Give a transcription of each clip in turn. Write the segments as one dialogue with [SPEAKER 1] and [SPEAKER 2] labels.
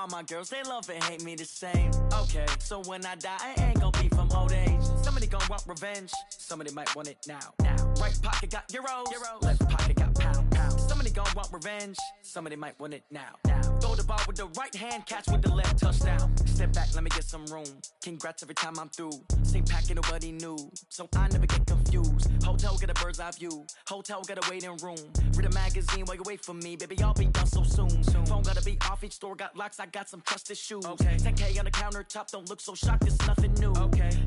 [SPEAKER 1] All my girls, they love and hate me the same. Okay, so when I die, I ain't gon' be from old age. Somebody gon' want revenge, somebody might want it now. Right pocket got euros, left pocket got pound. Somebody gon' want revenge, somebody might want it now. Throw the ball with the right hand, catch with the left, touchdown. Step back, let me get some room. Congrats every time I'm through. Same packet, nobody knew, so I never get confused. Hotel get a bird's eye view, hotel get a waiting room. Read a magazine while you wait for me, baby, I'll be done so soon. Phone gotta be off, each store got locks, I got some trusted shoes. 10K on the countertop, don't look so shocked, it's nothing new.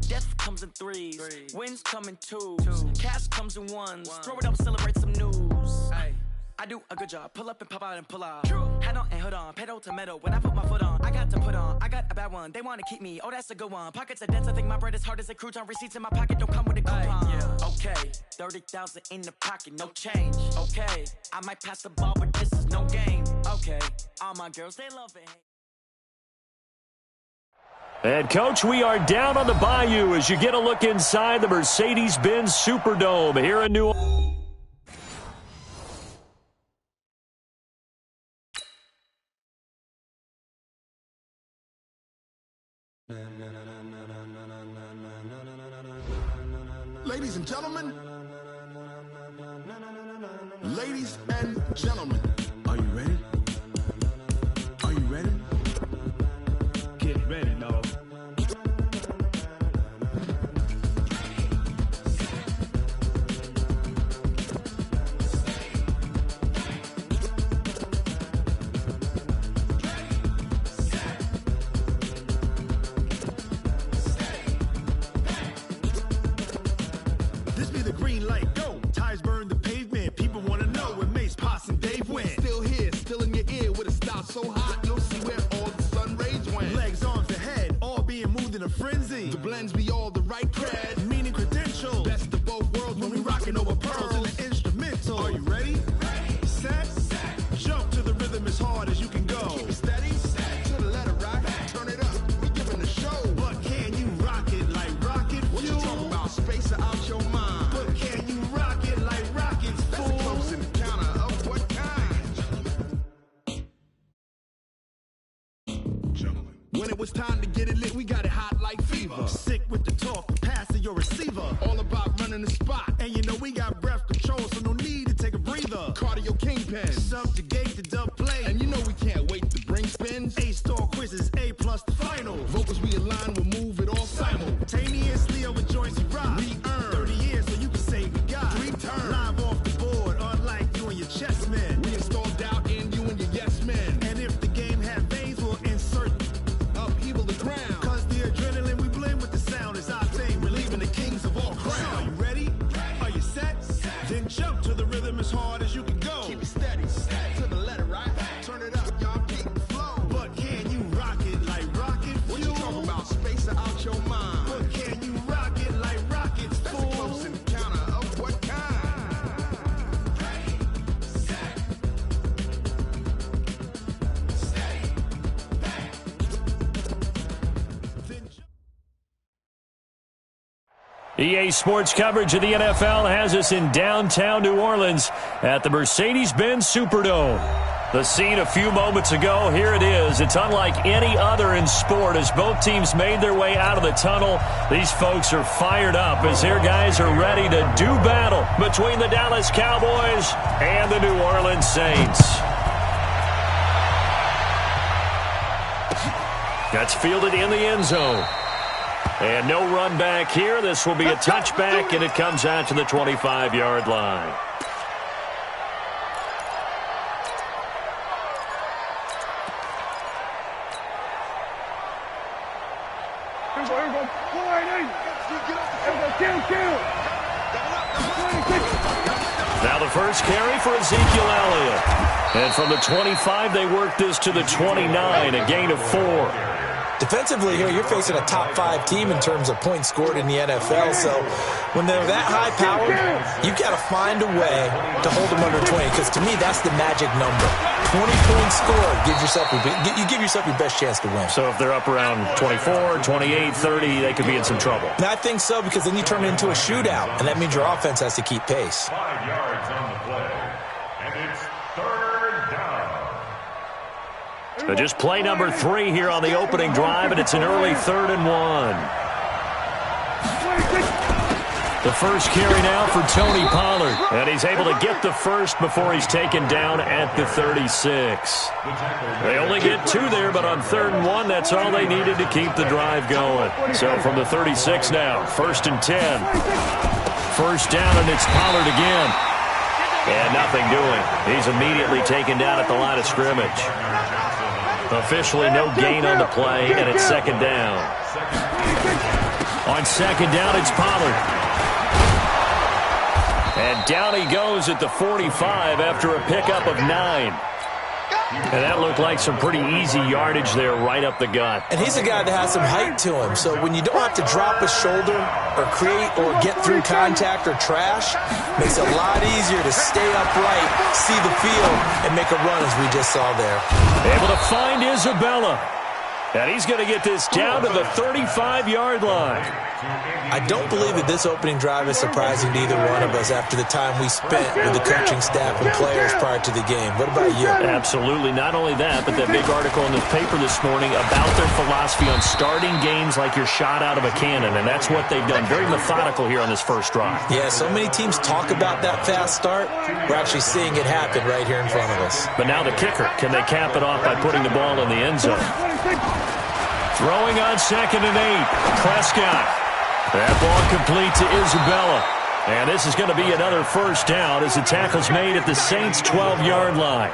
[SPEAKER 1] Death comes in threes, wins come in twos, cash comes in ones. Throw it up, celebrate some news. I do a good job, pull up and pop out and pull out. Head on and hood on, pedal to metal. When I put my foot on, I got to put on. I got a bad one, they wanna keep me, oh that's a good one. Pockets are dense, I think my bread is hard as a crouton. Receipts in my pocket don't come with a coupon. Okay, 30,000 in the pocket, no change. Okay, I might pass the ball, but this is no game. Okay, all my girls, they love it.
[SPEAKER 2] And, Coach, we are down on the bayou as you get a look inside the Mercedes-Benz Superdome here in New Orleans.
[SPEAKER 3] Ladies and gentlemen, ladies and gentlemen, are you ready? Are you ready? Get ready, dog. This be the green light, go. Tires burn the pavement. People want to know where Mace, Potts, and Dave went. Still here, still in your ear with a style so hot, you'll see where all the sun rays went. Legs, arms, the head, all being moved in a frenzy. The blends be all the right cred, meaning credentials. Best of both worlds when we rockin' over pearls in the instrumental. Are you ready? Set, jump to the rhythm as hard as you can go. Keep it steady, to the letter right, turn it up, we giving the show. But can you rock it like rocket fuel? What you talking about, space out your mind? But can you rock it like rockets, fool? That's a close encounter of what kind? Gentlemen. When it was time to get it lit, we got it hot like fever. Sick with the talk, pass to your receiver. All about running the spot. And you know we got breath control, so no need to take a breather. Cardio kingpin, subjugate the dub play. And you know we can't wait to bring spins. A-star quizzes, A+ the final. Vocals we align, we'll move it all simultaneously over joints we rock. We earn 30 years, so you can say we got 3 turns. Live off the board, unlike you and your chess men. We install doubt in you and your yes men. And if the game had veins, we'll insert upheaval the ground. Cause the adrenaline we blend with the sound is our thing. We're leaving the kings of all crowns. So are you ready? Are you set? Then jump to the rhythm as hard as you can go. Keep it steady, to the letter right. Turn it up, y'all keep the flow. But can you rock it like rocket fuel? What you talking about, space out your mind? But can you rock it like rockets, fool? That's a close encounter of what kind?
[SPEAKER 2] EA Sports coverage of the NFL has us in downtown New Orleans at the Mercedes-Benz Superdome. The scene a few moments ago, here it is. It's unlike any other in sport as both teams made their way out of the tunnel. These folks are fired up as their guys are ready to do battle between the Dallas Cowboys and the New Orleans Saints. That's fielded in the end zone. And no run back here. This will be a touchback, and it comes out to the 25-yard line. Now the first carry for Ezekiel Elliott. And from the 25, they work this to the 29, a gain of 4.
[SPEAKER 4] Defensively here, you're facing a top-5 team in terms of points scored in the NFL. So when they're that high-powered, you've got to find a way to hold them under 20. Because to me, that's the magic number. 20 points scored, you give yourself your best chance to win.
[SPEAKER 2] So if they're up around 24, 28, 30, they could be in some trouble.
[SPEAKER 4] And I think so, because then you turn it into a shootout, and that means your offense has to keep pace.
[SPEAKER 5] 5 yards on the play, and it's third down.
[SPEAKER 2] So just play number 3 here on the opening drive, and it's an early 3rd and 1. The first carry now for Tony Pollard. And he's able to get the first before he's taken down at the 36. They only get 2 there, but on 3rd and 1, that's all they needed to keep the drive going. So from the 36 now, 1st and 10. First down, and it's Pollard again. And nothing doing. He's immediately taken down at the line of scrimmage. Officially no gain on the play, and it's 2nd down. On 2nd down, it's Pollard. And down he goes at the 45 after a pickup of 9. And that looked like some pretty easy yardage there right up the gut.
[SPEAKER 4] And he's a guy that has some height to him. So when you don't have to drop a shoulder or create or get through contact or trash, makes it a lot easier to stay upright, see the field, and make a run as we just saw there.
[SPEAKER 2] Able to find Isabella. And he's going to get this down to the 35-yard line.
[SPEAKER 4] I don't believe that this opening drive is surprising to either one of us after the time we spent with the coaching staff and players prior to the game. What about you?
[SPEAKER 2] Absolutely. Not only that, but that big article in the paper this morning about their philosophy on starting games like you're shot out of a cannon, and that's what they've done. Very methodical here on this first drive.
[SPEAKER 4] Yeah, so many teams talk about that fast start. We're actually seeing it happen right here in front of us.
[SPEAKER 2] But now the kicker. Can they cap it off by putting the ball in the end zone? Throwing on 2nd and 8. Prescott. That ball complete to Isabella. And this is going to be another first down as the tackle's made at the Saints' 12-yard line.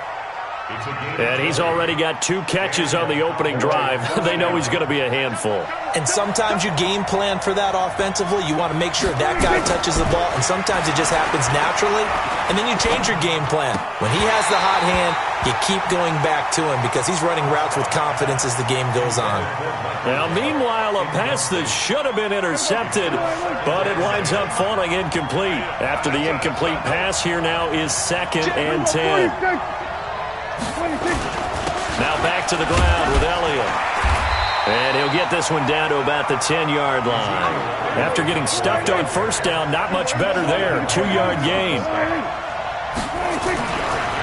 [SPEAKER 2] And he's already got 2 catches on the opening drive. They know he's going to be a handful.
[SPEAKER 4] And sometimes you game plan for that offensively. You want to make sure that guy touches the ball, and sometimes it just happens naturally. And then you change your game plan. When he has the hot hand, you keep going back to him because he's running routes with confidence as the game goes on.
[SPEAKER 2] Now, meanwhile, a pass that should have been intercepted, but it winds up falling incomplete. After the incomplete pass, here now is 2nd and 10. Now back to the ground with Elliott. And he'll get this one down to about the 10-yard line. After getting stuffed on first down, not much better there. 2-yard gain.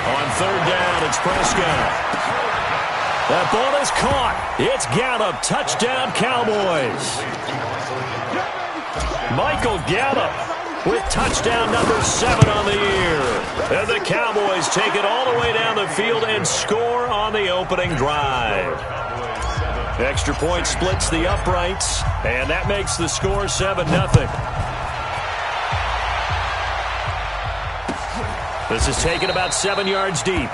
[SPEAKER 2] On 3rd down, it's Prescott. That ball is caught. It's Gallup. Touchdown, Cowboys. Michael Gallup with touchdown number 7 on the year. And the Cowboys take it all the way down the field and score on the opening drive. Extra point splits the uprights, and that makes the score 7-0. This is taken about 7 yards deep.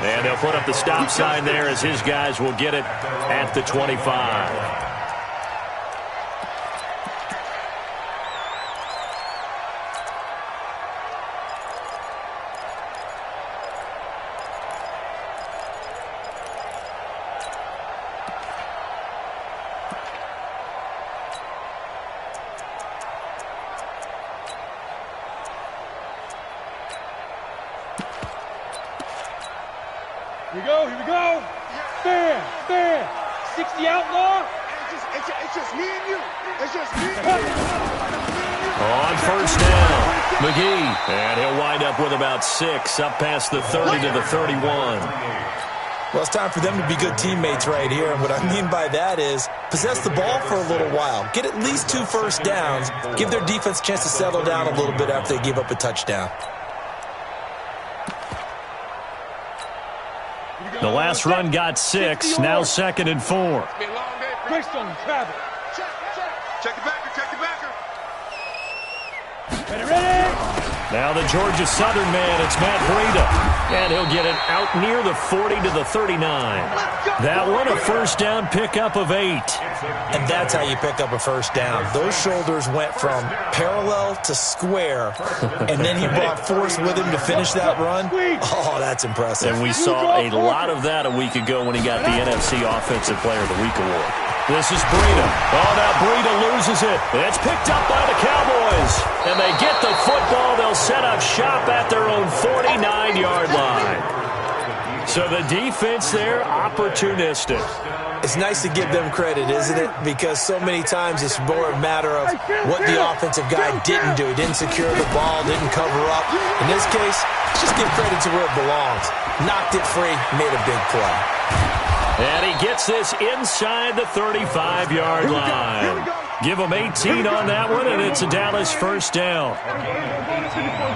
[SPEAKER 2] And they'll put up the stop sign there as his guys will get it at the 25.
[SPEAKER 5] Here we go. Stand. 60 outlaw. It's just me and you. It's just me and you.
[SPEAKER 2] On first down, McGee. And he'll wind up with about 6, up past the 30 to the 31.
[SPEAKER 4] Well, it's time for them to be good teammates right here. And what I mean by that is possess the ball for a little while. Get at least 2 first downs. Give their defense a chance to settle down a little bit after they give up a touchdown.
[SPEAKER 2] The last run got 6, now 2nd and 4.
[SPEAKER 5] Based on travel.
[SPEAKER 3] Check the backer.
[SPEAKER 5] Ready?
[SPEAKER 2] Now the Georgia Southern man, it's Matt Breida. And he'll get it out near the 40 to the 39. That one, a first down pickup of 8.
[SPEAKER 4] And that's how you pick up a first down. Those shoulders went from parallel to square, and then he brought force with him to finish that run. Oh, that's impressive.
[SPEAKER 2] And we saw a lot of that a week ago when he got the NFC Offensive Player of the Week award. This is Breida. Oh, now Breida loses it. It's picked up by the Cowboys. And they get the football. They'll set up shop at their own 49-yard line. So the defense there, opportunistic.
[SPEAKER 4] It's nice to give them credit, isn't it? Because so many times it's more a matter of what the offensive guy didn't do. Didn't secure the ball, didn't cover up. In this case, just give credit to where it belongs. Knocked it free, made a big play.
[SPEAKER 2] And he gets this inside the 35-yard line. Give him 18 on that one, and it's a Dallas first down.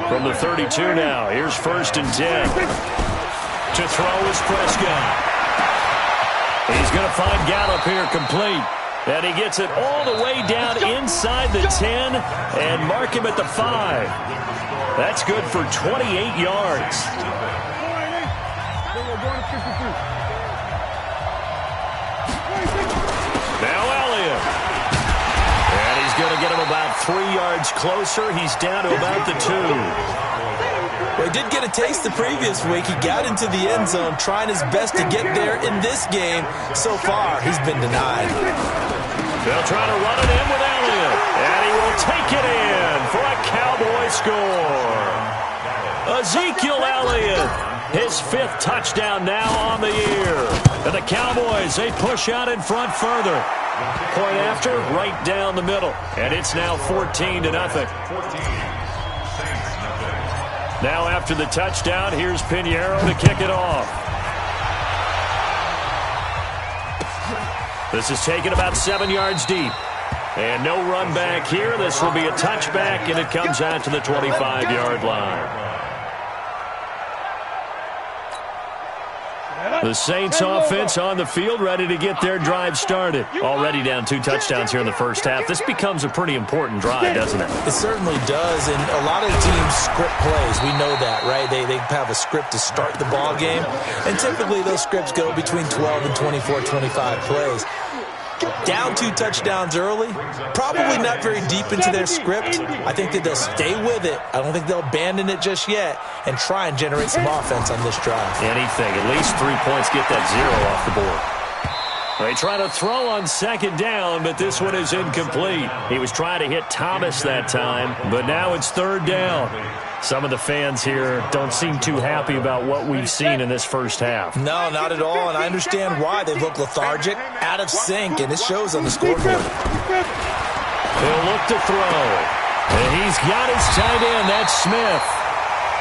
[SPEAKER 2] From the 32 now, here's 1st and 10. To throw is Prescott. He's going to find Gallup here complete. And he gets it all the way down inside the 10 and mark him at the 5. That's good for 28 yards. Now Elliott. And he's going to get him about 3 yards closer. He's down to about the 2.
[SPEAKER 4] Well, he did get a taste the previous week. He got into the end zone trying his best to get there in this game. So far, he's been denied.
[SPEAKER 2] They'll try to run it in with Elliott. And he will take it in for a Cowboy score. Ezekiel Elliott, his 5th touchdown now on the year. And the Cowboys, they push out in front further. Point after, right down the middle. And it's now 14-0. Now after the touchdown, here's Pinheiro to kick it off. This is taken about 7 yards deep. And no run back here. This will be a touchback, and it comes out to the 25-yard line. The Saints offense on the field, ready to get their drive started. Already down 2 touchdowns here in the first half. This becomes a pretty important drive, doesn't it?
[SPEAKER 4] It certainly does, and a lot of teams script plays. We know that, right? They have a script to start the ball game, and typically those scripts go between 12 and 24, 25 plays. Down 2 touchdowns early, probably not very deep into their script. I think that they'll stay with it. I don't think they'll abandon it just yet and try and generate some offense on this drive.
[SPEAKER 2] Anything, at least 3 points, get that 0 off the board. They try to throw on 2nd down, but this one is incomplete. He was trying to hit Thomas that time, but now it's 3rd down. Some of the fans here don't seem too happy about what we've seen in this first half.
[SPEAKER 4] No, not at all, and I understand why. They look lethargic, out of sync, and it shows on the scoreboard.
[SPEAKER 2] He'll look to throw, and he's got his tight end. That's Smith.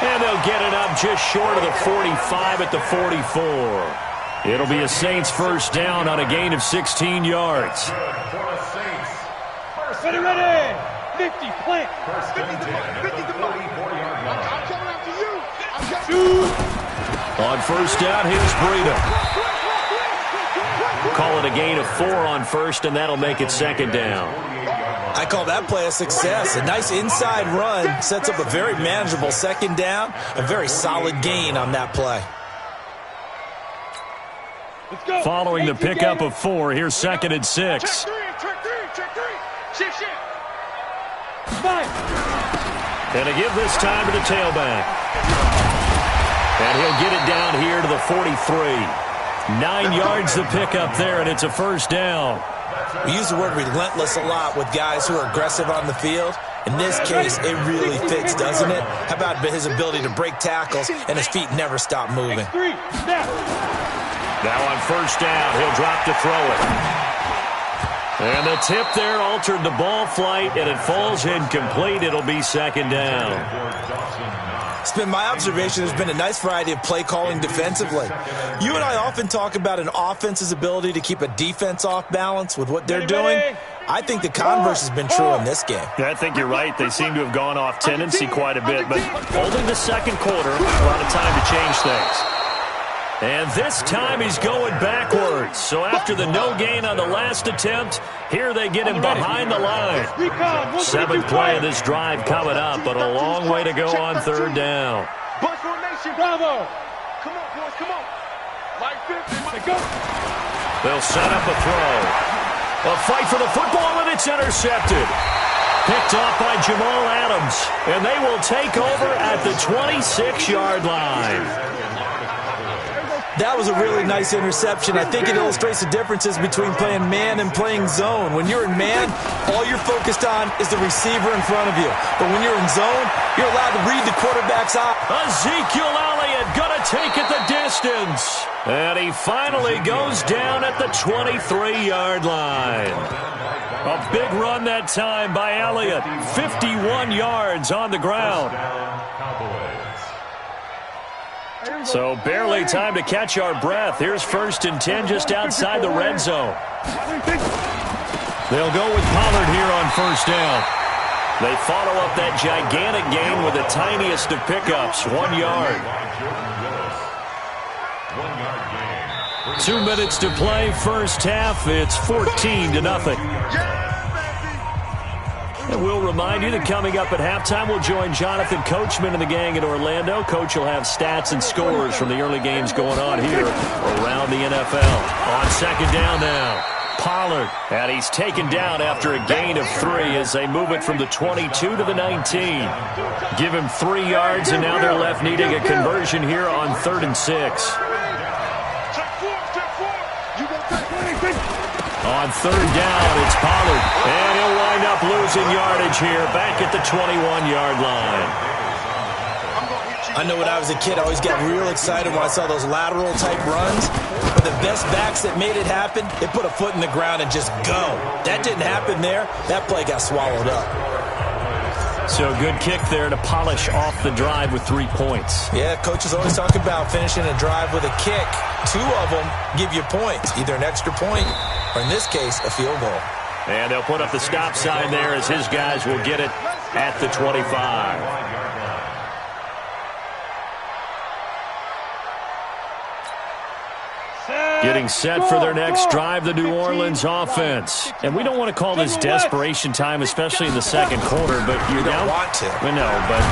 [SPEAKER 2] And they'll get it up just short of the 45 at the 44. It'll be a Saints first down on a gain of 16 yards.
[SPEAKER 5] Ready. 50, plant. 50 to 40. I'm coming after you.
[SPEAKER 2] On first down, here's Breida. Call it a gain of 4 on first, and that'll make it 2nd down.
[SPEAKER 4] I call that play a success. A nice inside run sets up a very manageable 2nd down. A very solid gain on that play.
[SPEAKER 2] Following the pickup of 4, here's 2nd and 6.
[SPEAKER 5] Check three. Shift.
[SPEAKER 2] And to give this time to the tailback. And he'll get it down here to the 43. 9 yards the pickup there, and it's a first down.
[SPEAKER 4] We use the word relentless a lot with guys who are aggressive on the field. In this case, it really fits, doesn't it? How about his ability to break tackles and his feet never stop moving?
[SPEAKER 2] Now on first down, he'll drop to throw it. And the tip there altered the ball flight, and it falls incomplete. It'll be 2nd down.
[SPEAKER 4] It's been my observation there's been a nice variety of play calling defensively. You and I often talk about an offense's ability to keep a defense off balance with what they're doing. I think the converse has been true in this game.
[SPEAKER 2] I think you're right. They seem to have gone off tendency quite a bit, but only the 2nd quarter, a lot of time to change things. And this time he's going backwards. So after the no gain on the last attempt, here they get him behind the line. 7th play of this drive coming up, but a long way to go on 3rd down.
[SPEAKER 5] Bunch formation, Bravo. Come on, boys, come on. Like this, go.
[SPEAKER 2] They'll set up a throw. A fight for the football, and it's intercepted. Picked off by Jamal Adams, and they will take over at the 26-yard line.
[SPEAKER 4] That was a really nice interception. I think it illustrates the differences between playing man and playing zone. When you're in man, all you're focused on is the receiver in front of you. But when you're in zone, you're allowed to read the quarterback's eye.
[SPEAKER 2] Ezekiel Elliott gonna take it the distance. And he finally goes down at the 23-yard line. A big run that time by Elliott. 51 yards on the ground. So barely time to catch our breath. Here's 1st and 10 just outside the red zone. They'll go with Pollard here on 1st down. They follow up that gigantic gain with the tiniest of pickups, 1 yard. 2 minutes to play, first half. It's 14-0. And we'll remind you that coming up at halftime, we'll join Jonathan Coachman and the gang in Orlando. Coach will have stats and scores from the early games going on here around the NFL. On 2nd down now, Pollard. And he's taken down after a gain of 3 as they move it from the 22 to the 19. Give him 3 yards, and now they're left needing a conversion here on 3rd and 6. On 3rd down, it's Pollard. And he'll wind up losing yardage here back at the 21-yard line.
[SPEAKER 4] I know when I was a kid, I always got real excited when I saw those lateral-type runs. But the best backs that made it happen, they put a foot in the ground and just go. That didn't happen there. That play got swallowed up.
[SPEAKER 2] So good kick there to polish off the drive with 3 points.
[SPEAKER 4] Yeah, coaches always talk about finishing a drive with a kick. 2 of them give you points, either an extra point or, in this case, a field goal.
[SPEAKER 2] And they'll put up the stop sign there as his guys will get it at the 25. Getting set for their next drive, the New Orleans offense. And we don't want to call this desperation time, especially in the second quarter, but you're down.
[SPEAKER 4] You don't want to.
[SPEAKER 2] No, but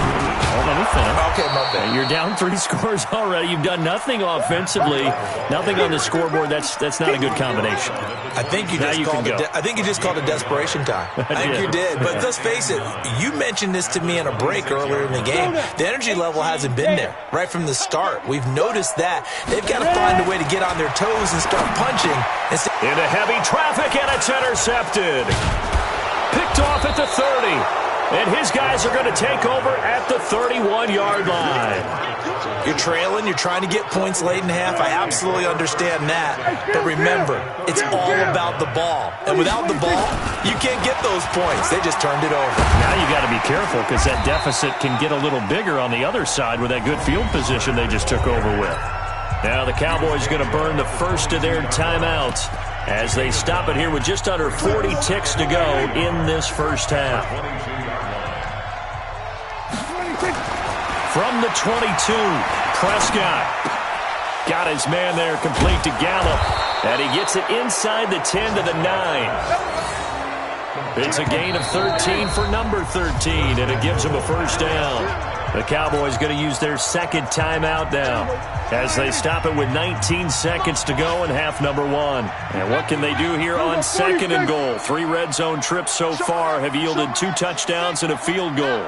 [SPEAKER 2] let me finish.
[SPEAKER 4] Okay, my bad.
[SPEAKER 2] You're down 3 scores already. You've done nothing offensively, nothing on the scoreboard. That's not a good combination.
[SPEAKER 4] I think you just called it desperation time. I think you did. But let's face it, you mentioned this to me in a break earlier in the game. The energy level hasn't been there right from the start. We've noticed that. They've got to find a way to get on their toes and start punching.
[SPEAKER 2] Into heavy traffic, and it's intercepted. Picked off at the 30. And his guys are going to take over at the 31-yard line.
[SPEAKER 4] You're trailing. You're trying to get points late in half. I absolutely understand that. But remember, it's all about the ball. And without the ball, you can't get those points. They just turned it over.
[SPEAKER 2] Now you got to be careful because that deficit can get a little bigger on the other side with that good field position they just took over with. Now the Cowboys going to burn the first of their timeouts as they stop it here with just under 40 ticks to go in this first half. From the 22, Prescott got his man there complete to Gallup, and he gets it inside the 10 to the 9. It's a gain of 13 for number 13, and it gives him a first down. The Cowboys going to use their second timeout now as they stop it with 19 seconds to go in half number 1. And what can they do here on 2nd and goal? 3 red zone trips so far have yielded 2 touchdowns and a field goal.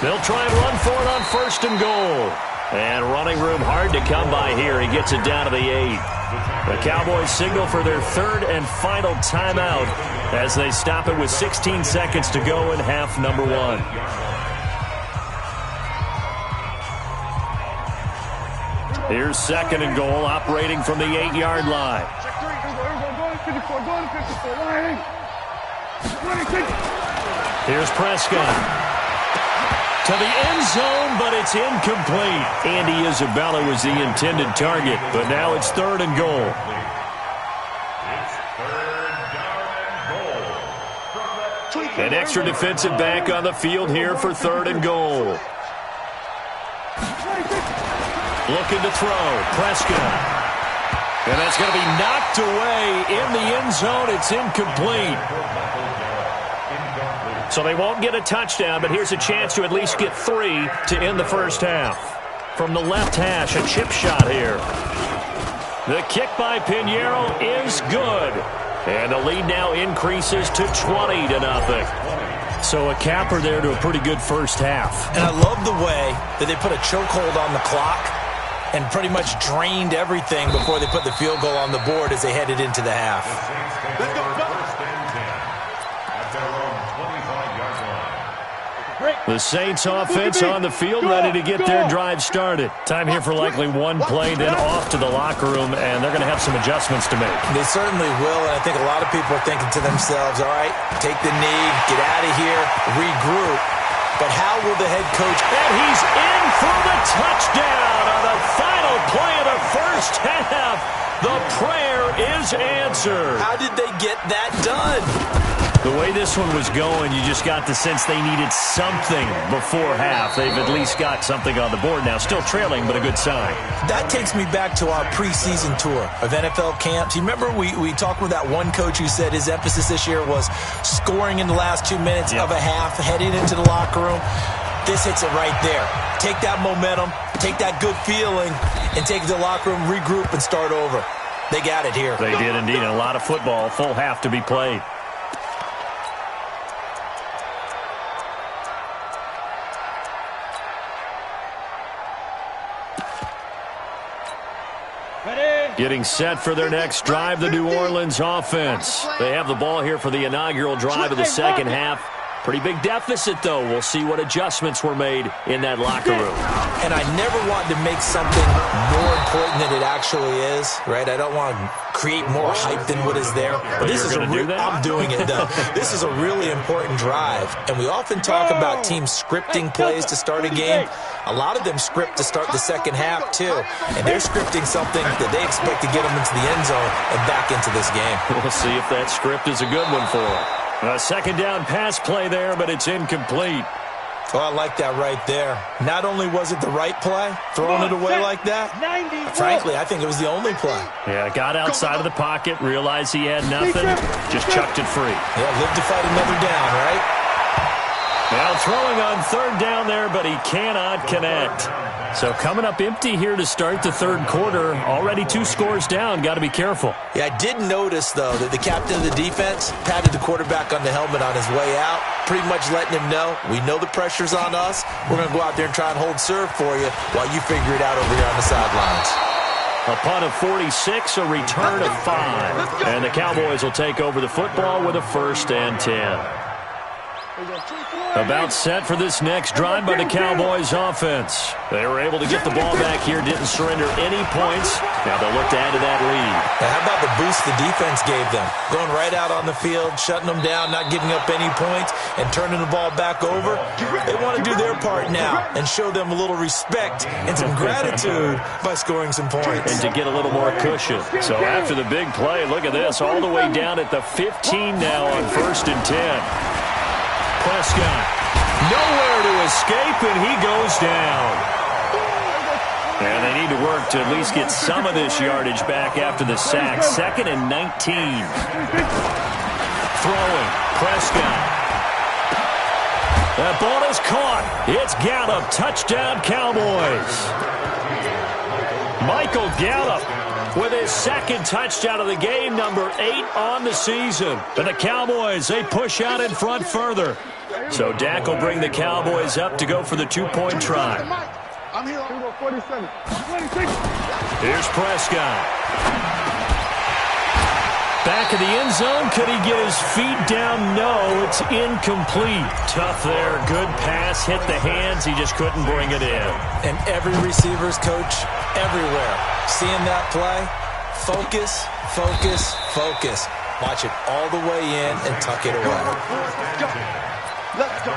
[SPEAKER 2] They'll try and run for it on 1st and goal. And running room hard to come by here. He gets it down to the 8. The Cowboys signal for their 3rd and final timeout as they stop it with 16 seconds to go in half number 1. Here's 2nd and goal, operating from the 8-yard line. Here's Prescott. To the end zone, but it's incomplete. Andy Isabella was the intended target, but now it's 3rd and goal. An extra defensive back on the field here for 3rd and goal. Looking to throw, Prescott. And that's going to be knocked away in the end zone. It's incomplete. So they won't get a touchdown, but here's a chance to at least get 3 to end the first half. From the left hash, a chip shot here. The kick by Pinheiro is good. And the lead now increases to 20-0. So a capper there to a pretty good first half.
[SPEAKER 4] And I love the way that they put a chokehold on the clock and pretty much drained everything before they put the field goal on the board as they headed into the half.
[SPEAKER 5] Let's go,
[SPEAKER 2] The Saints offense on the field, ready to get their drive started. Time here for likely one play, then off to the locker room, and they're going to have some adjustments to make.
[SPEAKER 4] They certainly will, and I think a lot of people are thinking to themselves, all right, take the knee, get out of here, regroup. but how will the head coach...
[SPEAKER 2] And he's in for the touchdown on the final play of the first half. The prayer is answered.
[SPEAKER 4] How did they get that done?
[SPEAKER 2] The way this one was going, you just got the sense they needed something before half. They've at least got something on the board now. Still trailing, but a good sign.
[SPEAKER 4] That takes me back to our preseason tour of NFL camps. You remember we talked with that one coach who said his emphasis this year was scoring in the last 2 minutes of a half, heading into the locker room. This hits it right there. Take that momentum, take that good feeling, and take it to the locker room, regroup, and start over. They got it here.
[SPEAKER 2] They did indeed. A lot of football, full half to be played. Getting set for their next drive, the New Orleans offense. They have the ball here for the inaugural drive of the second half. Pretty big deficit, though. We'll see what adjustments were made in that locker room.
[SPEAKER 4] And I never wanted to make something more important than it actually is, right? I don't want to create more hype than what is there. But this is I'm doing it, though. This is a really important drive. And we often talk about teams scripting plays to start a game. A lot of them script to start the second half, too. And they're scripting something that they expect to get them into the end zone and back into this game.
[SPEAKER 2] We'll see if that script is a good one for them. A second down pass play there, but it's incomplete.
[SPEAKER 4] Oh, I like that right there. Not only was it the right play, throwing it away like that, frankly, I think it was the only play.
[SPEAKER 2] Yeah, got outside of the pocket, realized he had nothing, just chucked it free.
[SPEAKER 4] Yeah, live to fight another down, right?
[SPEAKER 2] Now throwing on third down there, but he cannot connect. So coming up empty here to start the third quarter. Already 2 scores down. Got to be careful.
[SPEAKER 4] Yeah, I did notice, though, that the captain of the defense patted the quarterback on the helmet on his way out, pretty much letting him know, we know the pressure's on us. We're going to go out there and try and hold serve for you while you figure it out over here on the sidelines.
[SPEAKER 2] A punt of 46, a return of 5. And the Cowboys will take over the football with a 1st and 10. About set for this next drive by the Cowboys offense. They were able to get the ball back here, didn't surrender any points. Now they'll look to add to that lead.
[SPEAKER 4] Now how about the boost the defense gave them? Going right out on the field, shutting them down, not giving up any points, and turning the ball back over. They want to do their part now and show them a little respect and some gratitude by scoring some points.
[SPEAKER 2] And to get a little more cushion. So after the big play, look at this, all the way down at the 15 now on 1st and 10. Prescott, nowhere to escape, and he goes down. And they need to work to at least get some of this yardage back after the sack. 2nd and 19. Throwing, Prescott. That ball is caught. It's Gallup, touchdown Cowboys. Michael Gallup with his 2nd touchdown of the game, number 8 on the season. And the Cowboys, they push out in front further. So Dak will bring the Cowboys up to go for the 2-point try.
[SPEAKER 5] I'm here. 47. 26.
[SPEAKER 2] Here's Prescott. Back of the end zone. Could he get his feet down? No, it's incomplete. Tough there. Good pass. Hit the hands. He just couldn't bring it in.
[SPEAKER 4] And every receiver's coach everywhere, seeing that play, focus, focus, focus. Watch it all the way in and tuck it away.
[SPEAKER 5] Let's go.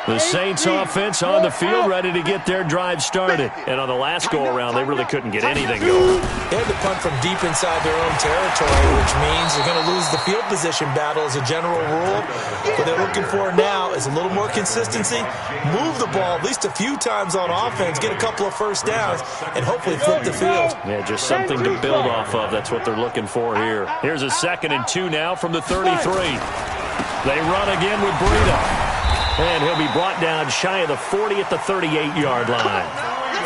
[SPEAKER 2] The Saints offense on the field, ready to get their drive started. And on the last go-around, they really couldn't get anything going.
[SPEAKER 4] They had to punt from deep inside their own territory, which means they're going to lose the field position battle as a general rule. What they're looking for now is a little more consistency, move the ball at least a few times on offense, get a couple of first downs, and hopefully flip the field.
[SPEAKER 2] Yeah, just something to build off of. That's what they're looking for here. Here's a 2nd and 2 now from the 33. They run again with Breida. And he'll be brought down shy of the 40 at the 38-yard line.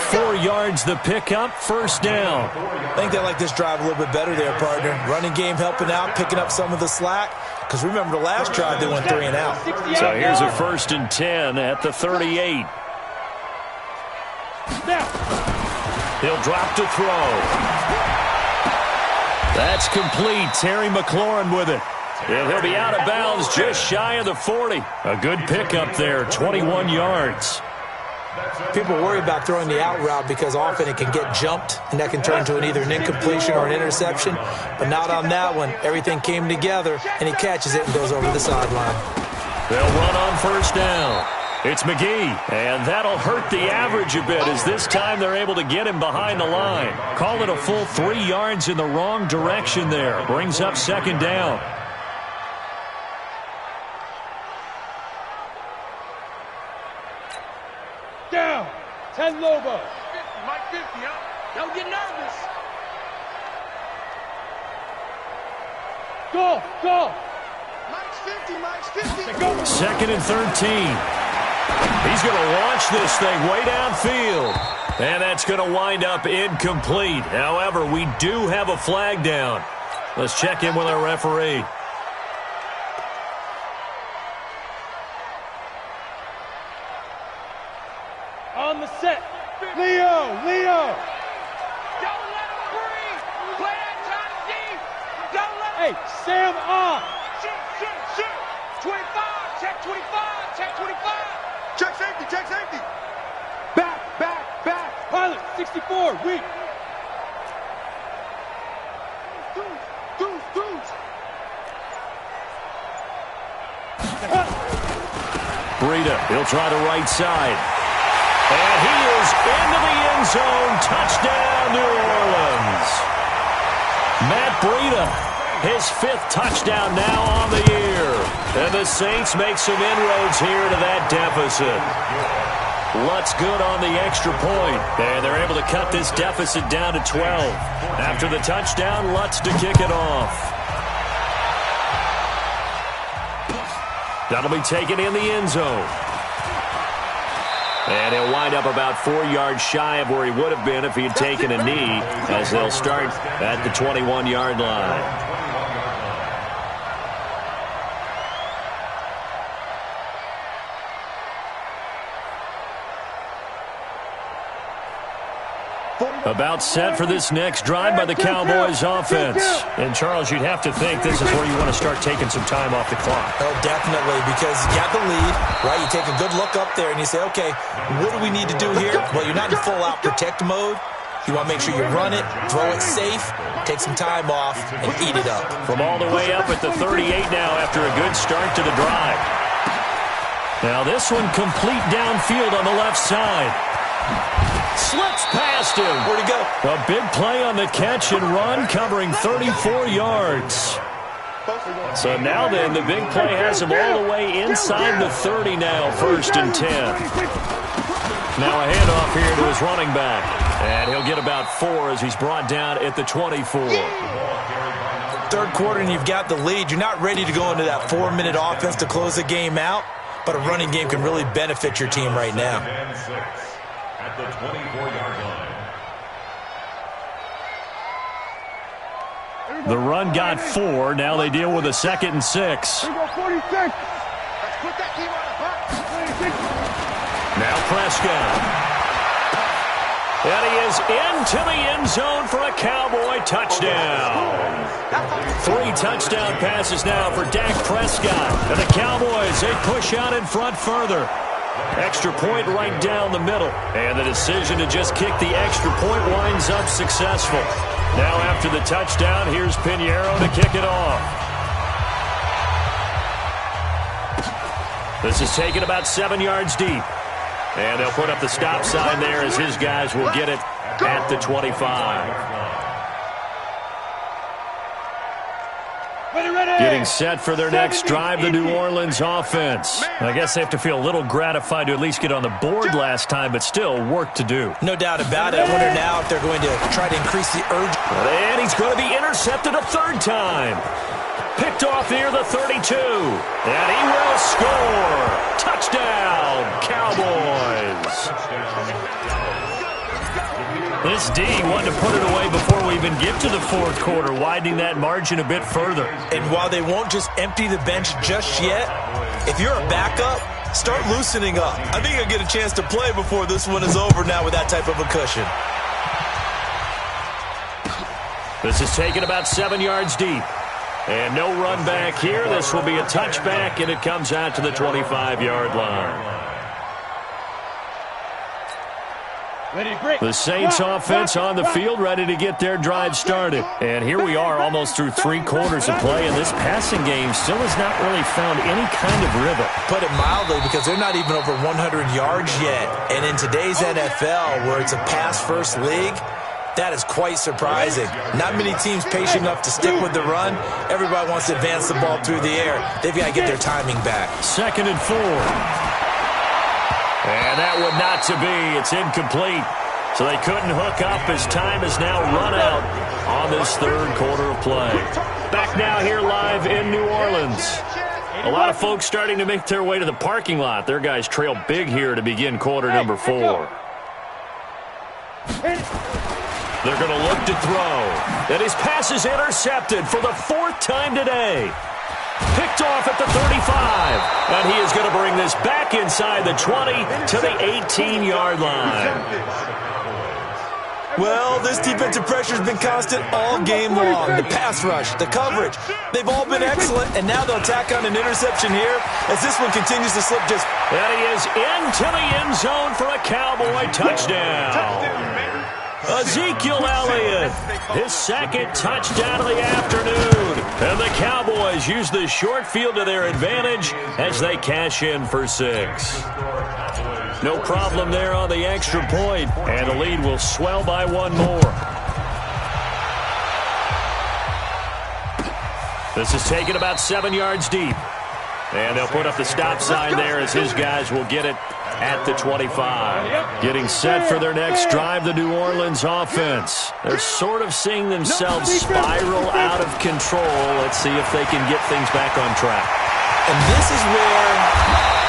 [SPEAKER 2] 4 yards the pickup, 1st down.
[SPEAKER 4] I think they like this drive a little bit better there, partner. Running game helping out, picking up some of the slack. Because remember, the last drive they went 3 and out.
[SPEAKER 2] So here's a 1st and 10 at the 38. He'll drop to throw. That's complete. Terry McLaurin with it. And he'll be out of bounds just shy of the 40. A good pickup there, 21 yards.
[SPEAKER 4] People worry about throwing the out route because often it can get jumped, and that can turn into either an incompletion or an interception. But not on that one. Everything came together, and he catches it and goes over the sideline.
[SPEAKER 2] They'll run on first down. It's McGee, and that'll hurt the average a bit as this time they're able to get him behind the line. Call it a full 3 yards in the wrong direction there. Brings up second down.
[SPEAKER 5] Down. 10 Lobos. 50, Mike 50, huh? Don't get nervous. Go. Mike's 50, Mike's 50.
[SPEAKER 2] Second and 13. He's going to launch this thing way downfield. And that's going to wind up incomplete. However, we do have a flag down. Let's check in with our referee.
[SPEAKER 5] On the set. Leo. Don't let him breathe. Play that time deep. Don't let him. Hey, Sam on. Shoot. 25. Check 25. Check 25. Check safety. Back. Pilot, 64. Weak. Dudes.
[SPEAKER 2] Breida, he'll try the right side. And he is into the end zone. Touchdown, New Orleans. Matt Breida, his 5th touchdown now on the year. And the Saints make some inroads here to that deficit. Lutz good on the extra point. And they're able to cut this deficit down to 12. After the touchdown, Lutz to kick it off. That'll be taken in the end zone. And he'll wind up about 4 yards shy of where he would have been if he had taken a knee, as they'll start at the 21-yard line. About set for this next drive by the Cowboys offense. And, Charles, you'd have to think this is where you want to start taking some time off the clock.
[SPEAKER 4] Oh, definitely, because you got the lead, right? You take a good look up there and you say, okay, what do we need to do here? Well, you're not in full-out protect mode. You want to make sure you run it, throw it safe, take some time off, and eat it up.
[SPEAKER 2] From all the way up at the 38 now after a good start to the drive. Now this one complete downfield on the left side. Slips past him.
[SPEAKER 4] Where'd he go?
[SPEAKER 2] A big play on the catch and run, covering 34 yards. So now then, the big play has him all the way inside the 30 now, 1st and 10. Now a handoff here to his running back. And he'll get about 4 as he's brought down at the 24.
[SPEAKER 4] 3rd quarter and you've got the lead. You're not ready to go into that 4-minute offense to close the game out, but a running game can really benefit your team right now.
[SPEAKER 6] At the 24-yard line.
[SPEAKER 2] The run got 4. Now they deal with a 2nd and 6.
[SPEAKER 5] Here we go, 46. Let's put that team on the box.
[SPEAKER 2] Now Prescott. And he is into the end zone for a Cowboy touchdown. 3 touchdown passes now for Dak Prescott. And the Cowboys, they push out in front further. Extra point right down the middle. And the decision to just kick the extra point winds up successful. Now after the touchdown, here's Pinheiro to kick it off. This is taken about 7 yards deep. And they'll put up the stop sign there as his guys will get it at the 25. Getting set for their next drive, the New Orleans offense. I guess they have to feel a little gratified to at least get on the board last time, but still work to do.
[SPEAKER 4] No doubt about it. I wonder now if they're going to try to increase the urge.
[SPEAKER 2] And he's going to be intercepted a 3rd time. Picked off near the 32. And he will score. Touchdown, Cowboys. This D wanted to put it away before we even get to the 4th quarter, widening that margin a bit further.
[SPEAKER 4] And while they won't just empty the bench just yet, if you're a backup, start loosening up. I think you'll get a chance to play before this one is over now with that type of a cushion.
[SPEAKER 2] This is taken about 7 yards deep. And no run back here. This will be a touchback, and it comes out to the 25-yard line. The Saints offense on the field, ready to get their drive started. And here we are, almost through 3 quarters of play, and this passing game still has not really found any kind of rhythm.
[SPEAKER 4] Put it mildly, because they're not even over 100 yards yet. And in today's NFL, where it's a pass-first league, that is quite surprising. Not many teams patient enough to stick with the run. Everybody wants to advance the ball through the air. They've got to get their timing back.
[SPEAKER 2] 2nd and 4. And that would not to be. It's incomplete. So they couldn't hook up as time has now run out on this 3rd quarter of play. Back now here live in New Orleans. A lot of folks starting to make their way to the parking lot. Their guys trail big here to begin quarter number 4. They're going to look to throw. And his pass is intercepted for the 4th time today. Picked off at the 35. And he is going to bring this back inside the 20 to the 18-yard line.
[SPEAKER 4] Well, this defensive pressure has been constant all game long. The pass rush, the coverage, they've all been excellent, and now they'll tack on an interception here as this one continues to slip just...
[SPEAKER 2] And he is into the end zone for a Cowboy touchdown. Ezekiel Elliott, his 2nd touchdown of the afternoon. And the Cowboys use the short field to their advantage as they cash in for 6. No problem there on the extra point, and the lead will swell by 1 more. This is taken about 7 yards deep. And they'll put up the stop sign there as his guys will get it at the 25. Getting set for their next drive, the New Orleans offense. They're sort of seeing themselves spiral out of control. Let's see if they can get things back on track.
[SPEAKER 4] And this is where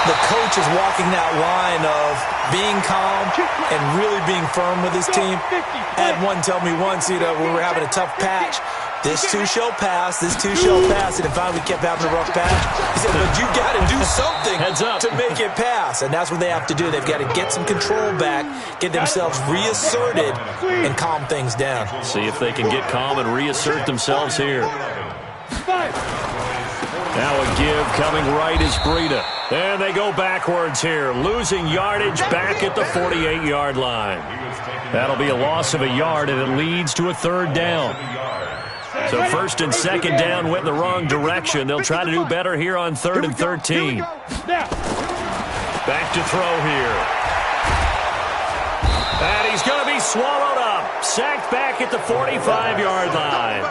[SPEAKER 4] the coach is walking that line of being calm and really being firm with his team. I had one tell me once, when we were having a tough patch, this too shall pass, this too shall pass. And finally we kept having a rough patch. He said, but you got to do something to make it pass. And that's what they have to do. They've got to get some control back, get themselves reasserted, and calm things down.
[SPEAKER 2] See if they can get calm and reassert themselves here. Now a give coming right is Breida. And they go backwards here, losing yardage back at the 48-yard line. That'll be a loss of a yard, and it leads to a 3rd down. So 1st and 2nd down went in the wrong direction. They'll try to do better here on 3rd and 13. Back to throw here. And he's going to be swallowed up. Sacked back at the 45-yard line.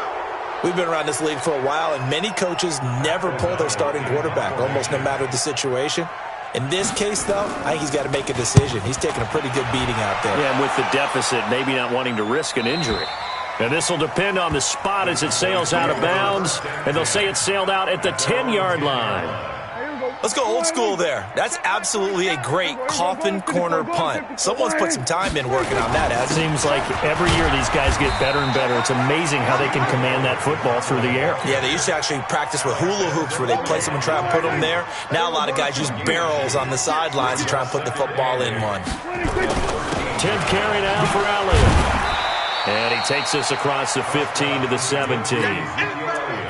[SPEAKER 4] We've been around this league for a while, and many coaches never pull their starting quarterback, almost no matter the situation. In this case, though, I think he's got to make a decision. He's taking a pretty good beating out there.
[SPEAKER 2] Yeah, and with the deficit, maybe not wanting to risk an injury. And this will depend on the spot as it sails out of bounds. And they'll say it sailed out at the 10-yard line.
[SPEAKER 4] Let's go old school there. That's absolutely a great coffin corner punt. Someone's put some time in working on that, hasn't it?
[SPEAKER 2] Seems like every year these guys get better and better. It's amazing how they can command that football through the air.
[SPEAKER 4] Yeah, they used to actually practice with hula hoops where they place them and try and put them there. Now a lot of guys use barrels on the sidelines to try and put the football in one.
[SPEAKER 2] 10th carry now for Elliott. And he takes us across the 15 to the 17.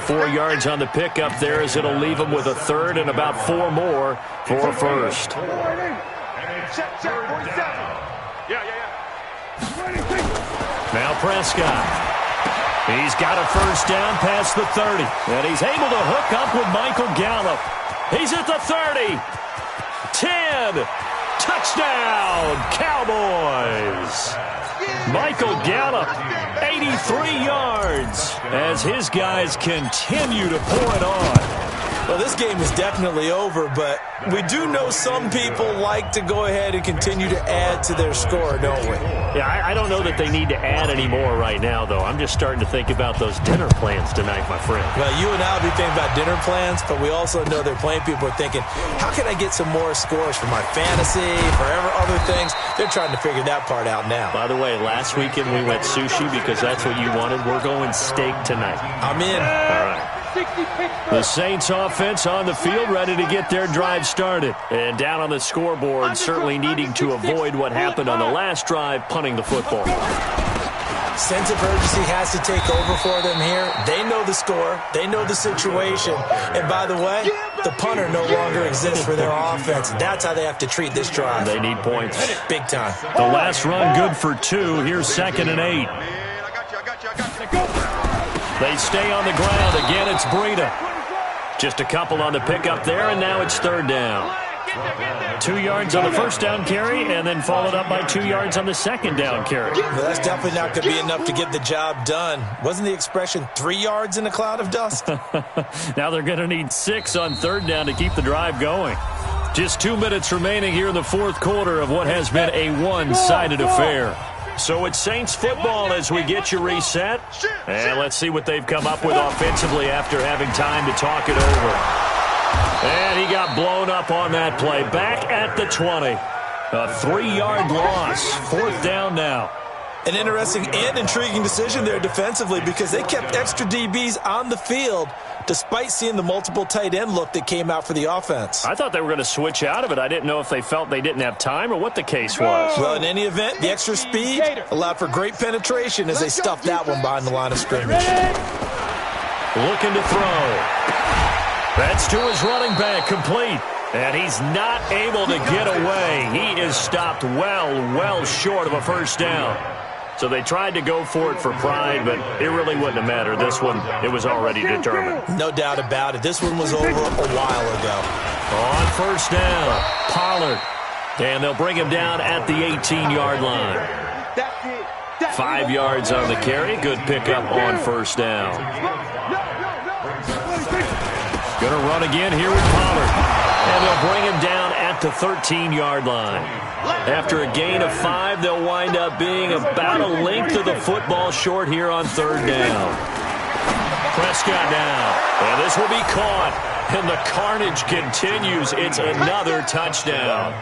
[SPEAKER 2] 4 yards on the pickup there as it'll leave him with a 3rd and about 4 more for a 1st. Now Prescott. He's got a 1st down past the 30. And he's able to hook up with Michael Gallup. He's at the 30. 10. Touchdown, Cowboys. Michael Gallup, 83 yards, as his guys continue to pour it on.
[SPEAKER 4] Well, this game is definitely over, but we do know some people like to go ahead and continue to add to their score, don't we?
[SPEAKER 2] Yeah, I don't know that they need to add any more right now, though. I'm just starting to think about those dinner plans tonight, my friend.
[SPEAKER 4] Well, you and I will be thinking about dinner plans, but we also know they're playing people are thinking, how can I get some more scores for my fantasy, for other things? They're trying to figure that part out now.
[SPEAKER 2] By the way, last weekend we went sushi because that's what you wanted. We're going steak tonight.
[SPEAKER 4] I'm in.
[SPEAKER 2] All right. The Saints offense on the field ready to get their drive started. And down on the scoreboard, certainly needing to avoid what happened on the last drive, punting the football.
[SPEAKER 4] Sense of urgency has to take over for them here. They know the score. They know the situation. And by the way, The punter no longer exists for their offense. That's how they have to treat this drive.
[SPEAKER 2] They need points.
[SPEAKER 4] Big time.
[SPEAKER 2] The last run good for 2. Here's 2nd and 8. They stay on the ground. Again, it's Breida. Just a couple on the pickup there, and now it's 3rd down. 2 yards on the first down carry, and then followed up by 2 yards on the second down carry.
[SPEAKER 4] Well, that's definitely not going to be enough to get the job done. Wasn't the expression 3 yards in a cloud of dust?
[SPEAKER 2] Now they're going to need 6 on 3rd down to keep the drive going. Just 2 minutes remaining here in the 4th quarter of what has been a one-sided affair. So it's Saints football as we get you reset. And let's see what they've come up with offensively after having time to talk it over. And he got blown up on that play. Back at the 20. A 3-yard loss. 4th down now.
[SPEAKER 4] An interesting and intriguing decision there defensively because they kept extra DBs on the field despite seeing the multiple tight end look that came out for the offense.
[SPEAKER 2] I thought they were going to switch out of it. I didn't know if they felt they didn't have time or what the case was.
[SPEAKER 4] Well, in any event, the extra speed allowed for great penetration as they stuffed that one behind the line of scrimmage.
[SPEAKER 2] Looking to throw. That's to his running back, complete. And he's not able to get away. He is stopped well short of a first down. So they tried to go for it for pride, but it really wouldn't have mattered. This one, it was already determined.
[SPEAKER 4] No doubt about it. This one was over a while ago.
[SPEAKER 2] On first down, Pollard. And they'll bring him down at the 18-yard line. 5 yards on the carry. Good pickup on first down. Going to run again here with Pollard. And they'll bring him down at the 13-yard line. After a gain of 5, they'll wind up being about a length of the football short here on 3rd down. Prescott now. And this will be caught. And the carnage continues. It's another touchdown.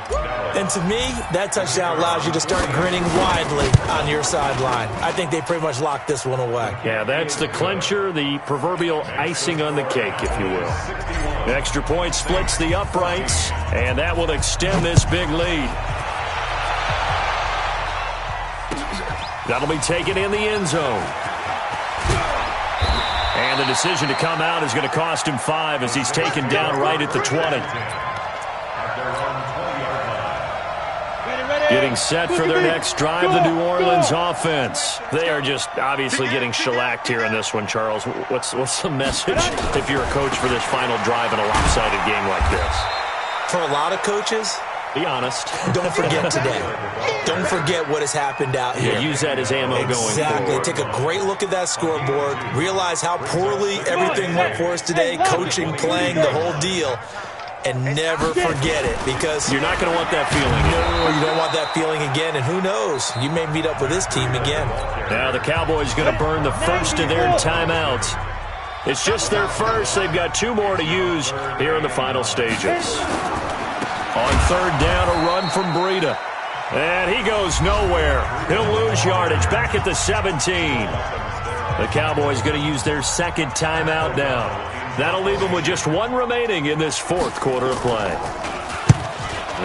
[SPEAKER 4] And to me, that touchdown allows you to start grinning widely on your sideline. I think they pretty much locked this one away.
[SPEAKER 2] Yeah, that's the clincher, the proverbial icing on the cake, if you will. The extra point splits the uprights, and that will extend this big lead. That'll be taken in the end zone. And the decision to come out is going to cost him 5 as he's taken down right at the 20. Getting set for their next drive, the New Orleans offense. They are just obviously getting shellacked here in this one, Charles. What's the message if you're a coach for this final drive in a lopsided game like this?
[SPEAKER 4] For a lot of coaches,
[SPEAKER 2] be honest.
[SPEAKER 4] Don't forget today. Don't forget what has happened out here.
[SPEAKER 2] Yeah, use that as ammo going forward.
[SPEAKER 4] Exactly. Take a great look at that scoreboard. Realize how poorly everything went for us today. Coaching, playing, the whole deal. And never forget it because
[SPEAKER 2] you're not going to want that feeling.
[SPEAKER 4] No, you don't want that feeling again. And who knows? You may meet up with this team again.
[SPEAKER 2] Now the Cowboys going to burn the first of their timeouts. It's just their first. They've got 2 more to use here in the final stages. On 3rd down, a run from Breida. And he goes nowhere. He'll lose yardage back at the 17. The Cowboys going to use their 2nd timeout now. That'll leave them with just 1 remaining in this 4th quarter of play.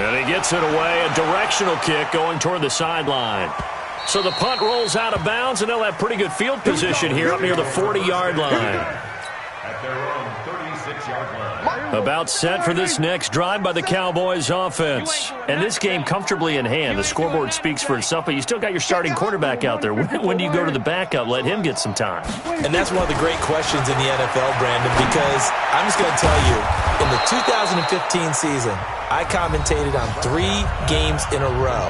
[SPEAKER 2] And he gets it away. A directional kick going toward the sideline. So the punt rolls out of bounds, and they'll have pretty good field position here up near the 40-yard line.
[SPEAKER 6] At their own 36-yard line.
[SPEAKER 2] About set for this next drive by the Cowboys offense. And this game comfortably in hand. The scoreboard speaks for itself, but you still got your starting quarterback out there. When do you go to the backup? Let him get some time.
[SPEAKER 4] And that's one of the great questions in the NFL, Brandon, because I'm just going to tell you, in the 2015 season, I commentated on 3 games in a row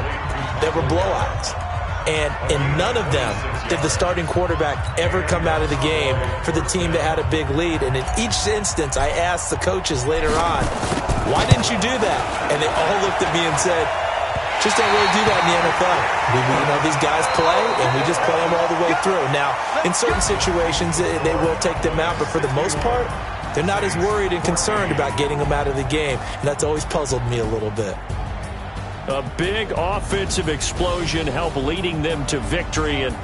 [SPEAKER 4] that were blowouts. And in none of them did the starting quarterback ever come out of the game for the team that had a big lead. And in each instance, I asked the coaches later on, why didn't you do that? And they all looked at me and said, just don't really do that in the NFL. These guys play, and we just play them all the way through. Now, in certain situations, they will take them out, but for the most part, they're not as worried and concerned about getting them out of the game. And that's always puzzled me a little bit.
[SPEAKER 2] A big offensive explosion helped leading them to victory. And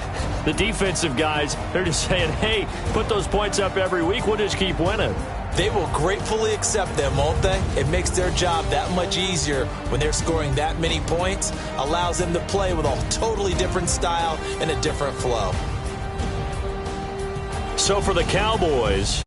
[SPEAKER 2] the defensive guys, they're just saying, hey, put those points up every week. We'll just keep winning.
[SPEAKER 4] They will gratefully accept them, won't they? It makes their job that much easier when they're scoring that many points. Allows them to play with a totally different style and a different flow.
[SPEAKER 2] So for the Cowboys,